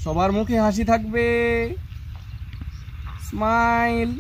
সবার মুখে হাসি থাকবে, স্মাইল।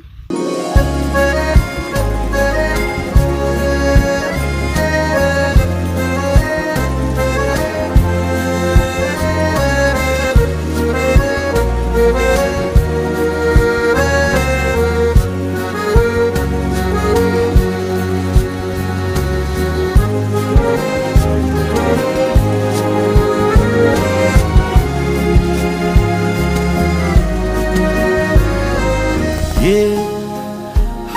ये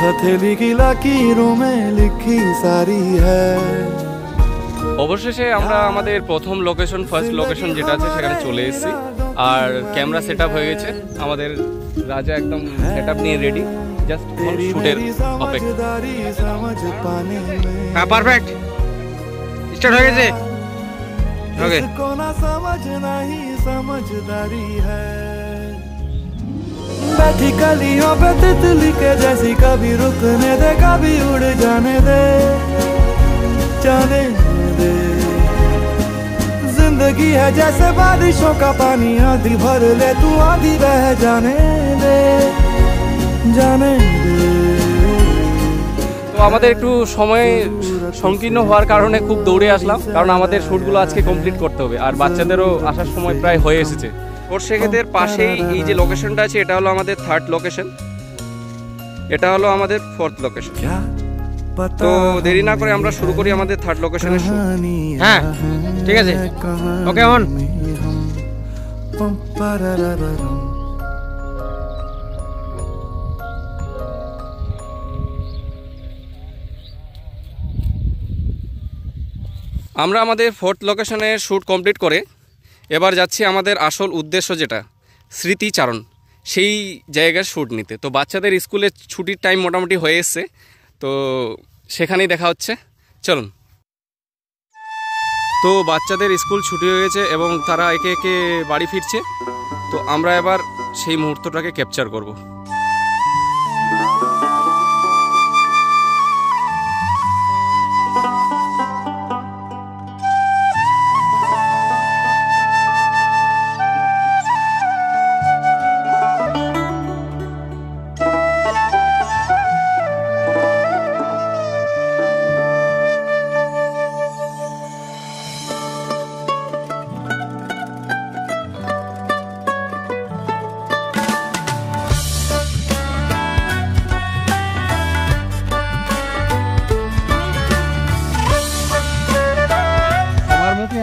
हथेली की लकीरों में लिखी सारी है। অবশেষে আমরা আমাদের প্রথম লোকেশন, ফার্স্ট লোকেশন যেটা আছে সেখানে চলে এসেছি। আর ক্যামেরা সেট আপ হয়ে গেছে, আমাদের রাজা একদম সেট আপ নিয়ে রেডি, জাস্ট শুটের অপেক্ষা। হ্যাঁ, পারফেক্ট, স্টার্ট হয়ে গেছে। ওকে, इसको ना समझना ही समझदारी है। बैठी कलियों पे तितली के जैसी, कभी रुकने दे कभी उड़ जाने दे, जाने दे। जिंदगी है जैसे बारिशों का पानी, आधी भर ले तू आधी बह जाने दे, जाने दे। তো আমাদের একটু সময় সংকীর্ণ হওয়ার কারণে খুব দৌড়ে আসলাম, কারণ আমাদের শ্যুটগুলো আজকে কমপ্লিট করতে হবে। আর বাচ্চাদেরও আসার সময় প্রায় হয়ে এসেছে। সর্ষেক্ষেতের পাশেই এই যে লোকেশনটা আছে, এটা হলো আমাদের থার্ড লোকেশন, এটা হলো আমাদের ফোর্থ লোকেশন। তো দেরি না করে আমরা শুরু করি আমাদের থার্ড লোকেশনের শুট। হ্যাঁ ঠিক আছে, ওকে অন। আমরা আমাদের ফোর্থ লোকেশনের শ্যুট কমপ্লিট করে এবার যাচ্ছি আমাদের আসল উদ্দেশ্য, যেটা স্মৃতিচারণ, সেই জায়গার শ্যুট নিতে। তো বাচ্চাদের স্কুলের ছুটির টাইম মোটামুটি হয়ে এসছে, তো সেখানেই দেখা হচ্ছে, চলুন। তো বাচ্চাদের স্কুল ছুটি হয়ে গেছে এবং তারা একে একে বাড়ি ফিরছে। তো আমরা এবার সেই মুহূর্তটাকে ক্যাপচার করব।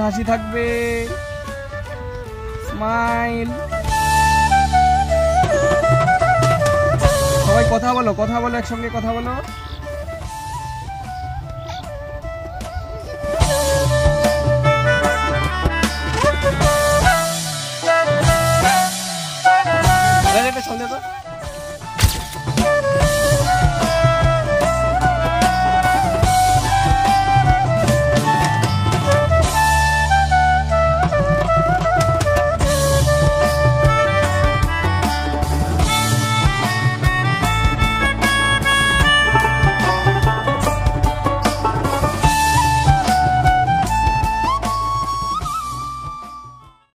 হাসি থাকবে, স্মাইল। সবাই কথা বলো, কথা বলো, একসঙ্গে কথা বলো।